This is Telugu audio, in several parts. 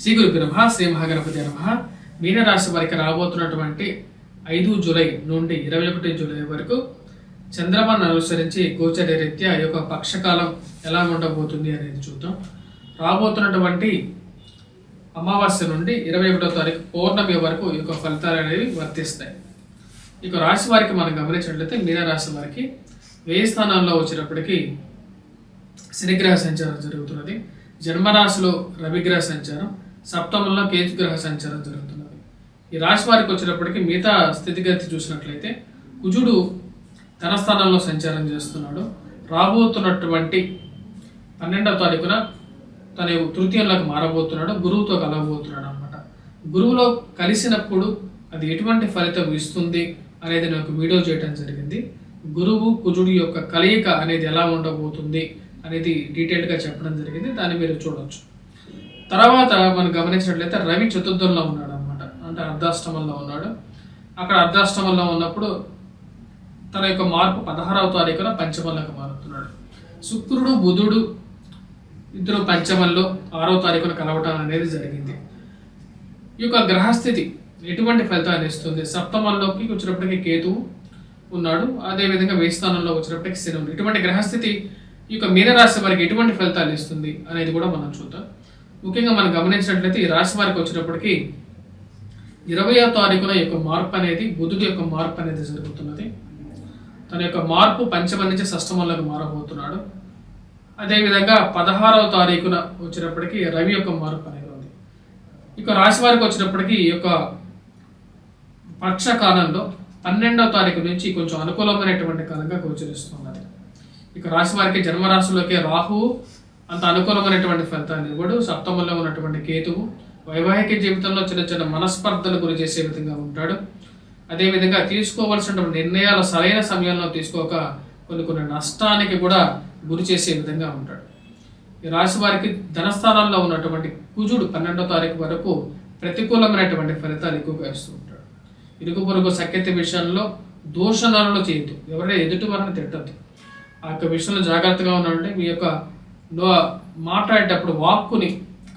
శ్రీ గురుభ్యో నమః. శ్రీ మహాగణపతి నమః. మీనరాశి వారికి రాబోతున్నటువంటి 5 జూలై నుండి 21 జూలై వరకు చంద్రమాను అనుసరించి గోచర రీత్యా ఈ యొక్క పక్షకాలం ఎలా ఉండబోతుంది అనేది చూద్దాం. రాబోతున్నటువంటి అమావాస్య నుండి 21వ తారీఖు పౌర్ణమి వరకు ఈ యొక్క ఫలితాలు అనేవి వర్తిస్తాయి. ఇక రాశి వారికి మనం గమనించినట్లయితే మీనరాశి వారికి 1000 స్థానాల్లో వచ్చినప్పటికీ శనిగ్రహ సంచారం జరుగుతున్నది. జన్మరాశిలో రవిగ్రహ సంచారం, సప్తమంలో కేతుగ్రహ సంచారం జరుగుతున్నది. ఈ రాశి వారికి వచ్చినప్పటికీ మిగతా స్థితిగతి చూసినట్లయితే కుజుడు తన స్థానంలో సంచారం చేస్తున్నాడు. రాబోతున్నటువంటి 12వ తారీఖున తన తృతీయంలోకి మారబోతున్నాడు, గురువుతో కలవబోతున్నాడు అనమాట. గురువులో కలిసినప్పుడు అది ఎటువంటి ఫలితం ఇస్తుంది అనేది నేను ఒక వీడియో చేయడం జరిగింది. గురువు కుజుడు యొక్క కలయిక అనేది ఎలా ఉండబోతుంది అనేది డీటెయిల్గా చెప్పడం జరిగింది, దాన్ని మీరు చూడవచ్చు. తర్వాత మనం గమనించినట్లయితే రవి చతుర్థంలో ఉన్నాడు అనమాట, అంటే అర్ధాష్టమంలో ఉన్నాడు. అక్కడ అర్ధాష్టమంలో ఉన్నప్పుడు తన యొక్క మార్పు 16వ తారీఖున పంచమంలోకి మారుతున్నాడు. శుక్రుడు బుధుడు ఇద్దరు పంచమంలో 6వ తారీఖున కలవటం అనేది జరిగింది. ఈ యొక్క గ్రహస్థితి ఎటువంటి ఫలితాన్ని ఇస్తుంది? సప్తమంలోకి వచ్చినప్పటికీ కేతువు ఉన్నాడు, అదేవిధంగా 1000 స్థానంలో వచ్చినప్పటికీ శని ఉంది. ఇటువంటి గ్రహస్థితి ఈ యొక్క మీనరాశి వారికి ఎటువంటి ఫలితాలు ఇస్తుంది అనేది కూడా మనం చూద్దాం. ముఖ్యంగా మనం గమనించినట్లయితే ఈ రాశి వారికి వచ్చినప్పటికీ 20వ తారీఖున ఈ యొక్క మార్పు అనేది బుధుడి యొక్క మార్పు అనేది జరుగుతున్నది. తన యొక్క మార్పు పంచమం నుంచి షష్టమంలోకి మారబోతున్నాడు. అదేవిధంగా 16వ తారీఖున వచ్చినప్పటికీ రవి యొక్క మార్పు అనేది ఉంది. ఇక రాశి వారికి వచ్చినప్పటికీ ఈ యొక్క పక్ష కాలంలో 12వ తారీఖు నుంచి కొంచెం అనుకూలమైనటువంటి కాలంగా గోచరిస్తున్నది. ఇక రాశి వారికి జన్మరాశిలోకి రాహువు అంత అనుకూలమైనటువంటి ఫలితాన్ని ఇవ్వడు. సప్తమంలో ఉన్నటువంటి కేతువు వైవాహిక జీవితంలో చిన్న చిన్న మనస్పర్ధలు గురి చేసే విధంగా ఉంటాడు. అదేవిధంగా తీసుకోవాల్సినటువంటి నిర్ణయాలు సరైన సమయంలో తీసుకోక కొన్ని నష్టానికి కూడా గురి చేసే విధంగా ఉంటాడు. ఈ రాశి వారికి ధనస్థానాల్లో ఉన్నటువంటి కుజుడు 12వ తారీఖు వరకు ప్రతికూలమైనటువంటి ఫలితాలు ఎక్కువగా ఇస్తూ ఉంటాడు. ఇరుగు పొరుగు సఖ్యత విషయంలో దూషణలు చేయొద్దు, ఎవరైనా ఎదుటి వారిని తిట్టద్దు. ఆ యొక్క విషయంలో జాగ్రత్తగా ఉండాలంటే మీ యొక్క మాట్లాడేటప్పుడు వాక్కుని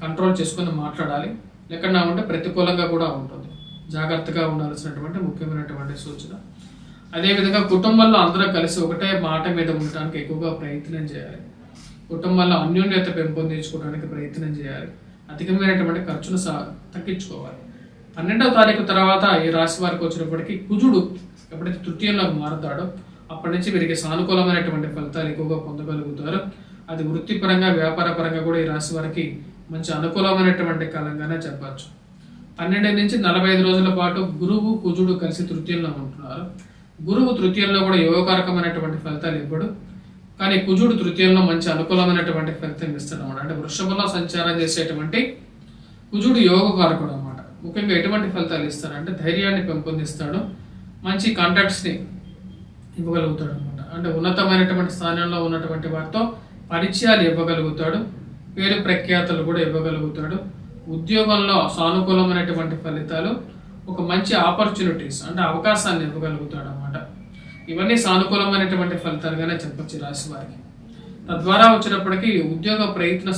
కంట్రోల్ చేసుకుని మాట్లాడాలి, లేకుండా ఉంటే ప్రతికూలంగా కూడా ఉంటుంది. జాగ్రత్తగా ఉండాల్సినటువంటి ముఖ్యమైనటువంటి సూచన. అదేవిధంగా కుటుంబంలో అందరూ కలిసి ఒకటే మాట మీద ఉండటానికి ఎక్కువగా ప్రయత్నం చేయాలి. కుటుంబంలో అన్యోన్యత పెంపొందించుకోవడానికి ప్రయత్నం చేయాలి. అధికమైనటువంటి ఖర్చును తగ్గించుకోవాలి. 12వ తారీఖు తర్వాత ఈ రాశి వారికి వచ్చినప్పటికీ కుజుడు ఎప్పుడైతే తృతీయంలోకి మారుతాడో అప్పటి నుంచి వీరికి సానుకూలమైనటువంటి ఫలితాలు ఎక్కువగా పొందగలుగుతారు. అది వృత్తిపరంగా వ్యాపార పరంగా కూడా ఈ రాశి వారికి మంచి అనుకూలమైనటువంటి కాలంగానే చెప్పచ్చు. 12 నుంచి 45 రోజుల పాటు గురువు కుజుడు కలిసి తృతీయంలో ఉంటున్నారు. గురువు తృతీయంలో కూడా యోగకారకమైనటువంటి ఫలితాలు ఇవ్వడు, కానీ కుజుడు తృతీయంలో మంచి అనుకూలమైనటువంటి ఫలితం ఇస్తాడు అనమాట. అంటే వృషభంలో సంచారం చేసేటువంటి కుజుడు యోగకారకుడు అనమాట. ముఖ్యంగా ఎటువంటి ఫలితాలు ఇస్తాడంటే ధైర్యాన్ని పెంపొందిస్తాడు, మంచి కాంటాక్ట్స్ని ఇవ్వగలుగుతాడు అనమాట. అంటే ఉన్నతమైనటువంటి స్థానంలో ఉన్నటువంటి వారితో పరిచయాలు ఇవ్వగలుగుతాడు, పేరు ప్రఖ్యాతలు కూడా ఇవ్వగలుగుతాడు. ఉద్యోగంలో సానుకూలమైనటువంటి ఫలితాలు, ఒక మంచి ఆపర్చునిటీస్ అంటే అవకాశాన్ని ఇవ్వగలుగుతాడు అనమాట. ఇవన్నీ సానుకూలమైనటువంటి ఫలితాలుగానే చెప్పచ్చు రాశి వారికి. తద్వారా వచ్చినప్పటికీ ఉద్యోగ ప్రయత్న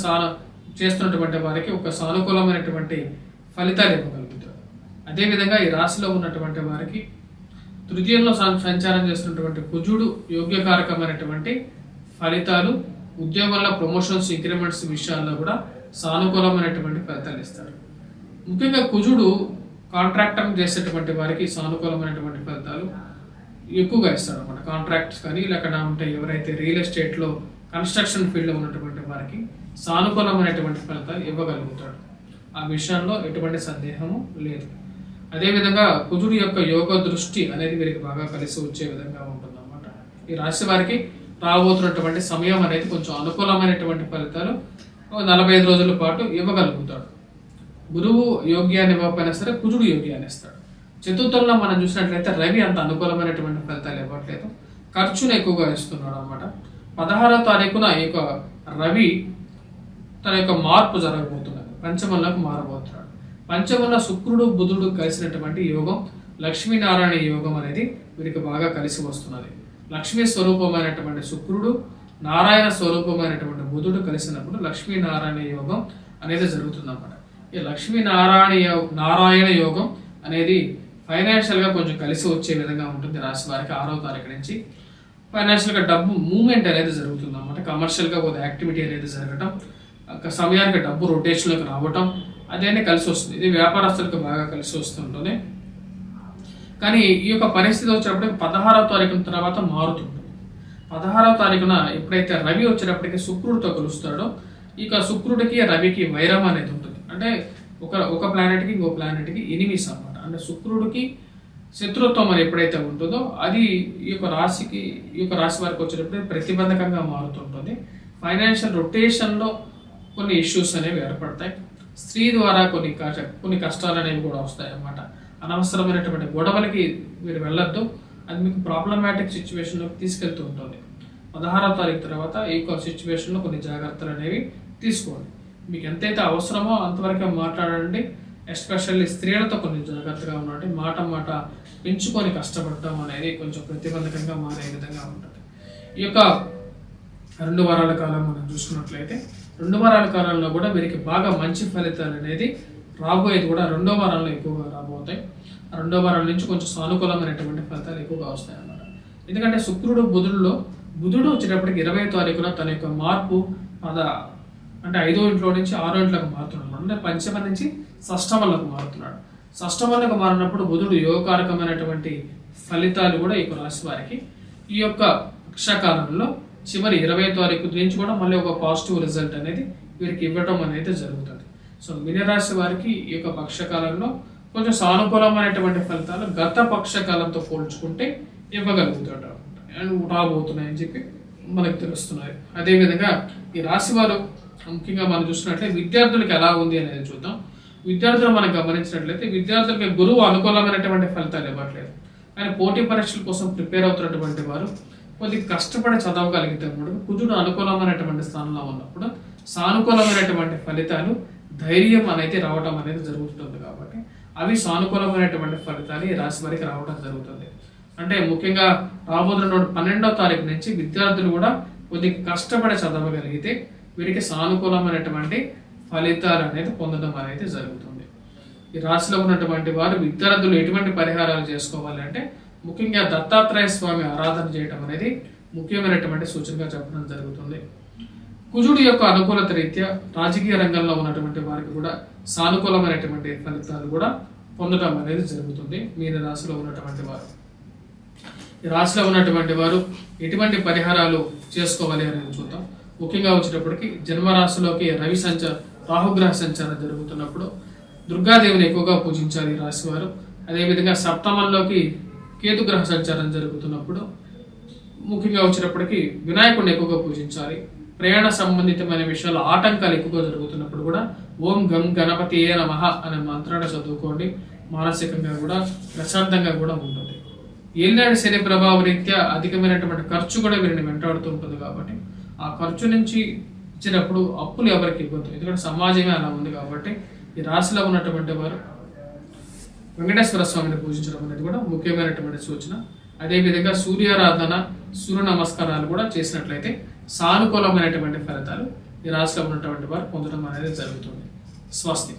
చేస్తున్నటువంటి వారికి ఒక సానుకూలమైనటువంటి ఫలితాలు ఇవ్వగలుగుతాడు. అదేవిధంగా ఈ రాశిలో ఉన్నటువంటి వారికి తృతీయంలో సంచారం చేస్తున్నటువంటి కుజుడు యోగ్యకారకమైనటువంటి ఫలితాలు, ఉద్యోగంలో ప్రమోషన్స్ ఇంక్రిమెంట్స్ విషయాల్లో కూడా సానుకూలమైనటువంటి ఫలితాలు ఇస్తాడు. ముఖ్యంగా కుజుడు కాంట్రాక్టర్ చేసేటువంటి వారికి సానుకూలమైనటువంటి ఫలితాలు ఎక్కువగా ఇస్తాడు అనమాట. కాంట్రాక్ట్స్ కానీ లేకుండా ఉంటాయి, ఎవరైతే రియల్ ఎస్టేట్లో కన్స్ట్రక్షన్ ఫీల్డ్లో ఉన్నటువంటి వారికి సానుకూలమైనటువంటి ఫలితాలు ఇవ్వగలుగుతాడు. ఆ విషయంలో ఎటువంటి సందేహము లేదు. అదేవిధంగా కుజుడు యొక్క యోగ దృష్టి అనేది వీరికి బాగా కలిసి వచ్చే విధంగా ఉంటుంది అన్నమాట. ఈ రాశి వారికి రాబోతున్నటువంటి సమయం అనేది కొంచెం అనుకూలమైనటువంటి ఫలితాలు 45 రోజుల పాటు ఇవ్వగలుగుతాడు. గురువు యోగ్యాన్ని ఇవ్వకపోయినా సరే కుజుడు యోగ్యాన్ని ఇస్తాడు. చతుర్థంలో మనం చూసినట్లయితే రవి అంత అనుకూలమైనటువంటి ఫలితాలు ఇవ్వట్లేదు, ఖర్చును ఎక్కువగా ఇస్తున్నాడు అనమాట. 16వ తారీఖున ఈ యొక్క రవి తన యొక్క మార్పు జరగబోతున్నది, పంచమంలోకి మారబోతున్నాడు. పంచమంలో శుక్రుడు బుధుడు కలిసినటువంటి యోగం లక్ష్మీనారాయణ యోగం అనేది వీరికి బాగా కలిసి వస్తున్నది. లక్ష్మీ స్వరూపమైనటువంటి శుక్రుడు, నారాయణ స్వరూపమైనటువంటి బుధుడు కలిసినప్పుడు లక్ష్మీనారాయణ యోగం అనేది జరుగుతుంది అన్నమాట. ఈ నారాయణ యోగం అనేది ఫైనాన్షియల్గా కొంచెం కలిసి వచ్చే విధంగా ఉంటుంది రాశి వారికి 6వ తారీఖు నుంచి. ఫైనాన్షియల్గా డబ్బు మూవ్మెంట్ అనేది జరుగుతుంది అన్నమాట. కమర్షియల్గా కొద్ది యాక్టివిటీ అనేది జరగటం, సమయానికి డబ్బు రొటేషన్లోకి రావటం అదేనే కలిసి వస్తుంది. ఇది వ్యాపారస్తులకు బాగా కలిసి వస్తుంటుంది. కానీ ఈ యొక్క పరిస్థితి వచ్చేటప్పటికి 16వ తారీఖున తర్వాత మారుతుంటుంది. 16వ తారీఖున ఎప్పుడైతే రవి వచ్చేటప్పటికి శుక్రుడితో కలుస్తాడో, ఇక శుక్రుడికి రవికి వైరం అనేది ఉంటుంది. అంటే ఒక ప్లానెట్కి ఇంకో ప్లానెట్కి ఎనిమీస్ అన్నమాట. అంటే శుక్రుడికి శత్రుత్వం అని ఎప్పుడైతే ఉంటుందో అది ఈ యొక్క రాశి వారికి వచ్చేటప్పుడు ప్రతిబంధకంగా మారుతుంటుంది. ఫైనాన్షియల్ రొటేషన్లో కొన్ని ఇష్యూస్ అనేవి ఏర్పడతాయి. స్త్రీ ద్వారా కొన్ని కష్టాలు అనేవి కూడా వస్తాయి అన్నమాట. అనవసరమైనటువంటి గొడవలకి మీరు వెళ్ళొద్దు, అది మీకు ప్రాబ్లమాటిక్ సిచ్యువేషన్లోకి తీసుకెళ్తూ ఉంటుంది. 16వ తారీఖు తర్వాత ఈ యొక్క సిచ్యువేషన్లో కొన్ని జాగ్రత్తలు అనేవి తీసుకోండి. మీకు ఎంతైతే అవసరమో అంతవరకే మాట్లాడండి. ఎస్పెషల్లీ స్త్రీలతో కొన్ని జాగ్రత్తగా ఉండండి. మాట పెంచుకొని కష్టపడటం అనేది కొంచెం ప్రతిబంధకంగా మారే విధంగా ఉంటుంది. ఈ యొక్క 2 వారాల కాలం మనం చూసుకున్నట్లయితే 2 వారాల కాలంలో కూడా వీరికి బాగా మంచి ఫలితాలు అనేది రాబోయేది కూడా 2వ వారంలో ఎక్కువగా రాబోతాయి. 2వ వారం నుంచి కొంచెం సానుకూలమైనటువంటి ఫలితాలు ఎక్కువగా వస్తాయి అన్నమాట. ఎందుకంటే బుధుడు వచ్చేటప్పటికి 20వ తారీఖున తన యొక్క మార్పు అంటే 5వ ఇంట్లో నుంచి 6వ ఇంట్లోకి మారుతున్నాడు. అంటే పంచమ నుంచి షష్టమంలోకి మారుతున్నాడు. షష్టమంలోకి మారినప్పుడు బుధుడు యోగకారకమైనటువంటి ఫలితాలు కూడా ఈ రాశి వారికి ఈ యొక్క పక్షకాలంలో చివరి 20వ తారీఖు నుంచి కూడా మళ్ళీ ఒక పాజిటివ్ రిజల్ట్ అనేది వీరికి ఇవ్వటం అనేది జరుగుతుంది. సో మీనరాశి వారికి ఈ యొక్క పక్షకాలంలో కొంచెం సానుకూలమైనటువంటి ఫలితాలు గత పక్షకాలంతో పోల్చుకుంటే ఇవ్వగలుగుతాడు అండ్ రాబోతున్నాయని చెప్పి మనకు తెలుస్తున్నాయి. అదేవిధంగా ఈ రాశి వారు ముఖ్యంగా మనం చూసినట్లయితే విద్యార్థులకు ఎలా ఉంది అనేది చూద్దాం. విద్యార్థులు మనం గమనించినట్లయితే విద్యార్థులకి గురువు అనుకూలమైనటువంటి ఫలితాలు ఇవ్వట్లేదు. కానీ పోటీ పరీక్షల కోసం ప్రిపేర్ అవుతున్నటువంటి వారు కొద్దిగా కష్టపడి చదవగలిగితే కుజుడు అనుకూలమైనటువంటి స్థానంలో ఉన్నప్పుడు సానుకూలమైనటువంటి ఫలితాలు ధైర్యం అనేది రావటం అనేది జరుగుతుంది. కాబట్టి అవి సానుకూలమైనటువంటి ఫలితాలు ఈ రాశి వారికి రావడం జరుగుతుంది. అంటే ముఖ్యంగా రాబోతున్న 12వ తారీఖు నుంచి విద్యార్థులు కూడా కొద్దిగా కష్టపడి చదవగలిగితే వీరికి సానుకూలమైనటువంటి ఫలితాలు అనేది పొందడం అనేది జరుగుతుంది. ఈ రాశిలో ఉన్నటువంటి వారు విద్యార్థులు ఎటువంటి పరిహారాలు చేసుకోవాలి అంటే ముఖ్యంగా దత్తాత్రేయ స్వామి ఆరాధన చేయడం అనేది ముఖ్యమైనటువంటి సూచనగా చెప్పడం జరుగుతుంది. కుజుడు యొక్క అనుకూలత రీత్యా రాజకీయ రంగంలో ఉన్నటువంటి వారికి కూడా సానుకూలమైనటువంటి ఫలితాలు కూడా పొందడం అనేది జరుగుతుంది. మీన రాశిలో ఉన్నటువంటి వారు ఈ రాశిలో ఉన్నటువంటి వారు ఎటువంటి పరిహారాలు చేసుకోవాలి అనేది చూద్దాం. ముఖ్యంగా వచ్చేటప్పటికి జన్మరాశిలోకి రాహుగ్రహ సంచారం జరుగుతున్నప్పుడు దుర్గాదేవిని ఎక్కువగా పూజించాలి ఈ రాశి వారు. అదేవిధంగా సప్తమంలోకి కేతుగ్రహ సంచారం జరుగుతున్నప్పుడు ముఖ్యంగా వచ్చేటప్పటికి వినాయకుడిని ఎక్కువగా పూజించాలి. ప్రయాణ సంబంధితమైన విషయాలు ఆటంకాలు ఎక్కువగా జరుగుతున్నప్పుడు కూడా ఓం గం గణపతియే నమః అనే మంత్రాన్ని చదువుకోండి. మానసికంగా కూడా ప్రశాంతంగా కూడా ఉంటుంది. ఏలినాటి శని ప్రభావ రీత్యా అధికమైనటువంటి ఖర్చు కూడా వీరిని వెంటాడుతూ ఉంటుంది. కాబట్టి ఆ ఖర్చు నుంచి ఇచ్చినప్పుడు అప్పులు ఎవరికి ఇవ్వద్దు, ఎందుకంటే సమాజమే అలా ఉంది. కాబట్టి ఈ రాశిలో ఉన్నటువంటి వారు వెంకటేశ్వర స్వామిని పూజించడం అనేది కూడా ముఖ్యమైనటువంటి సూచన. అదేవిధంగా సూర్యారాధన, సూర్య నమస్కారాలు కూడా చేసినట్లయితే సానుకూలమైనటువంటి ఫలితాలు ఈ రాశిలో ఉన్నటువంటి వారు పొందడం అనేది జరుగుతుంది. స్వస్తి.